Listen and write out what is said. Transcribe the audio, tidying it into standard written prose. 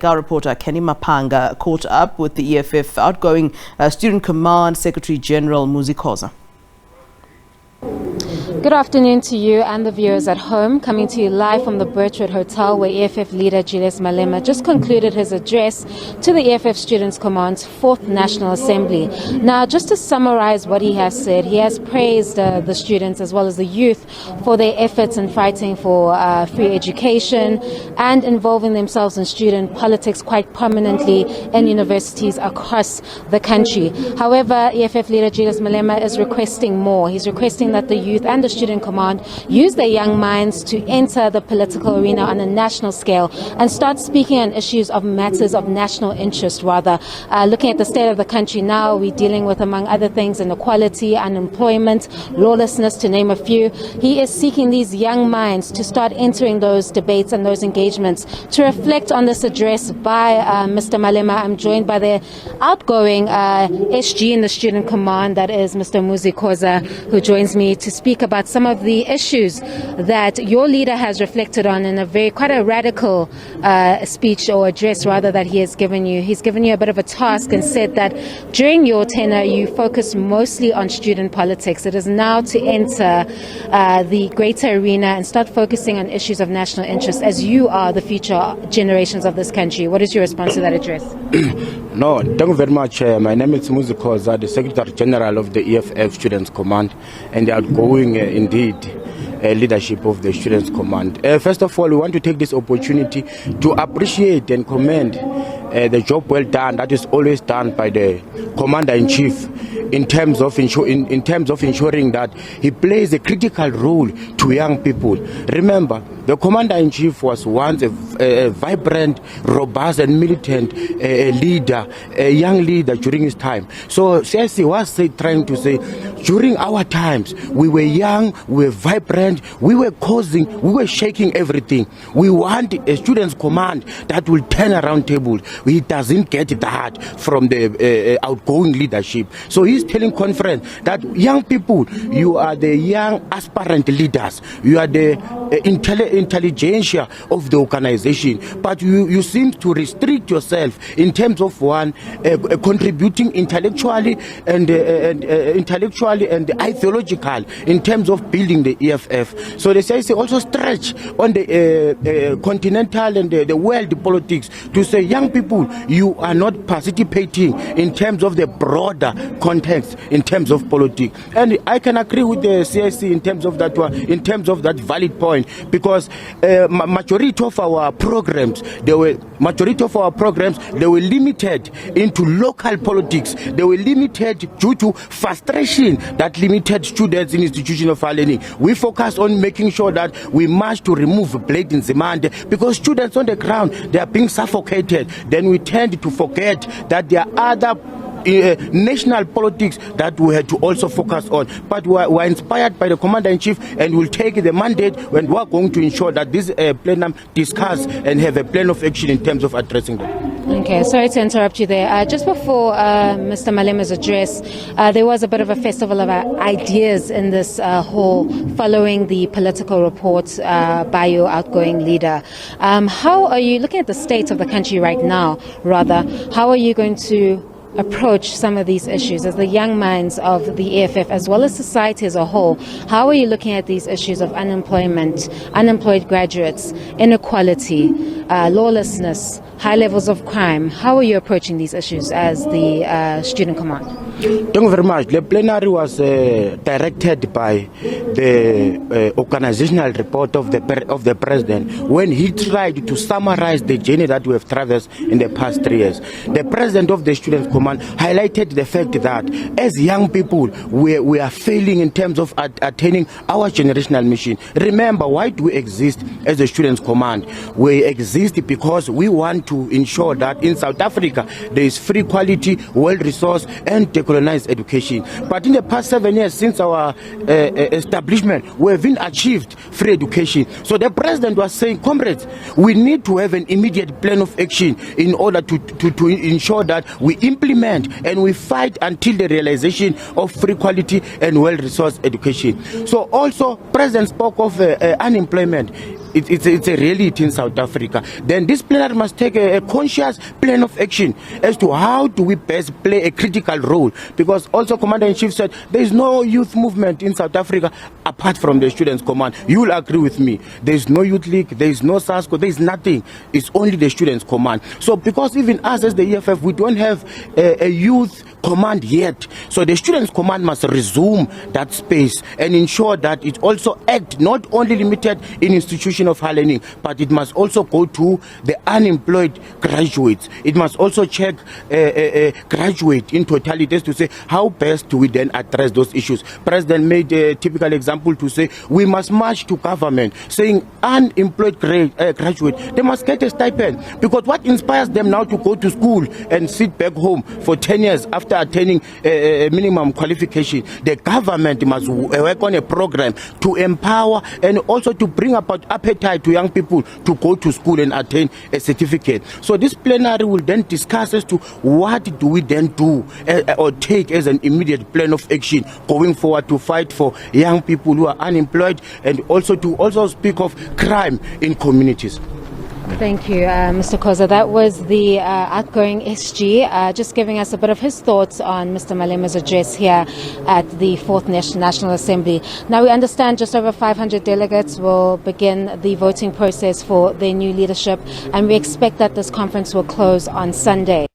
Our reporter Canny Maphanga caught up with the EFF outgoing Student Command Secretary General Muzi Khoza. Good afternoon to you and the viewers at home, coming to you live from the Birchwood Hotel where EFF leader Julius Malema just concluded his address to the EFF Students Command's 4th National Assembly. Now, just to summarize what he has said, he has praised the students as well as the youth for their efforts in fighting for free education and involving themselves in student politics quite prominently in universities across the country. However, EFF leader Julius Malema is requesting more. He's requesting that the youth and the Student Command use their young minds to enter the political arena on a national scale and start speaking on issues of matters of national interest rather. Looking at the state of the country now, we're dealing with, among other things, inequality, unemployment, lawlessness, to name a few. He is seeking these young minds to start entering those debates and those engagements. To reflect on this address by Mr. Malema, I'm joined by the outgoing SG in the Student Command, that is Mr. Muzi Khoza, who joins me to speak about some of the issues that your leader has reflected on in quite a radical speech or address rather that he has given you. He's given you a bit of a task and said that during your tenure you focus mostly on student politics. It is now to enter the greater arena and start focusing on issues of national interest, as you are the future generations of this country. What is your response to that address? No, thank you very much. My name is Muzi Khoza, the Secretary General of the EFF Students Command and the outgoing indeed leadership of the Students Command. First of all, we want to take this opportunity to appreciate and commend the job well done that is always done by the Commander-in-Chief in terms of ensuring that he plays a critical role to young people. Remember, the Commander-in-Chief was once a vibrant, robust and militant leader, a young leader during his time. So CSC was trying to say, during our times, we were young, we were vibrant, we were shaking everything. We want a Students Command that will turn around tables. He doesn't get that from the outgoing leadership. So he's telling conference that young people, you are the young aspirant leaders. You are the intelligentsia of the organization. But you seem to restrict yourself in terms of contributing intellectually and ideological in terms of building the EFF. So they say also stretch on the continental and the world politics to say, young people, you are not participating in terms of the broader context in terms of politics. And I can agree with the CIC in terms of that one, in terms of that valid point, because majority of our programs, they were limited into local politics. They were limited due to frustration that limited students in institutional learning. We focus on making sure that we march to remove blade in demand, because students on the ground, they are being suffocated. Then we tend to forget that there are other national politics that we had to also focus on. But we are inspired by the Commander-in-Chief and will take the mandate when we are going to ensure that this plenum discuss and have a plan of action in terms of addressing them. Okay, sorry to interrupt you there. Just before Mr. Malema's address, there was a bit of a festival of ideas in this hall following the political report by your outgoing leader. How are you looking at the state of the country right now, rather? How are you going to approach some of these issues as the young minds of the EFF as well as society as a whole? How are you looking at these issues of unemployment, unemployed graduates, inequality, lawlessness, high levels of crime? How are you approaching these issues as the Student Command? Thank you very much. The plenary was directed by the organizational report of the president when he tried to summarize the journey that we have traversed in the past 3 years. The president of the Students Command highlighted the fact that as young people, we are failing in terms of attaining our generational mission. Remember, why do we exist as a Students Command? We exist because we want to ensure that in South Africa there is free, quality, well-resourced and decolonized education. But in the past 7 years since our establishment, we haven't achieved free education. So the president was saying, comrades, we need to have an immediate plan of action in order to ensure that we implement and we fight until the realization of free, quality and well-resourced education. So also, president spoke of unemployment. it's a reality in South Africa, then this plenary must take a conscious plan of action as to how do we best play a critical role. Because also Commander-in-Chief said there is no youth movement in South Africa apart from the Students' Command. You will agree with me. There is no youth league, there is no SASCO, there is nothing. It's only the Students' Command. So because even us as the EFF, we don't have a youth command yet. So the Students' Command must resume that space and ensure that it also act not only limited in institution of higher learning, but it must also go to the unemployed graduates. It must also check graduate in totality to say how best do we then address those issues. President made a typical example to say we must march to government saying unemployed graduate, they must get a stipend, because what inspires them now to go to school and sit back home for 10 years after attaining a minimum qualification? The government must work on a program to empower and also to bring about appetite to young people to go to school and attain a certificate. So this plenary will then discuss as to what do we then do or take as an immediate plan of action going forward to fight for young people who are unemployed, and also to speak of crime in communities. Thank you, Mr. Khoza. That was the outgoing SG, just giving us a bit of his thoughts on Mr. Malema's address here at the 4th National Assembly. Now, we understand just over 500 delegates will begin the voting process for their new leadership, and we expect that this conference will close on Sunday.